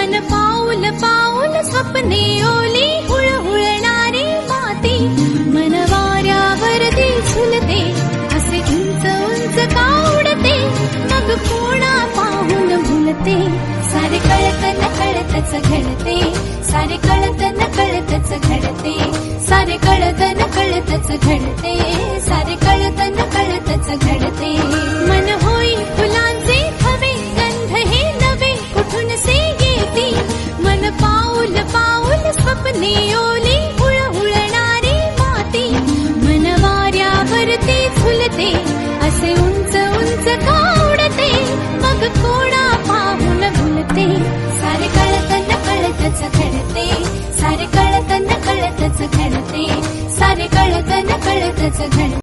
मन पाऊल पाऊल स्वप्ने ओली हुळहुळणारी माती मन वाऱ्यावरती झुलते असे उंच उंच का उडते मग कोणा पाहून भुलते सारे कळत न कळतच घडते सारे कळत न कळतच घडते सारे कळत न कळतच घडते सारे कळत न कळतच घडते मन होई फुलांचे हवे गंध हे नवे कुठून से येते मन पाऊल पाऊल स्वप्ने ओली हुळहुळणारी माती मन वाऱ्यावरती झुलते असे उंच उंच का उडते मग कोणा पाहून भुलते सारे कळत न कळतच घडते सारे कळत न कळतच घडते सारे कळत न कळतच घडते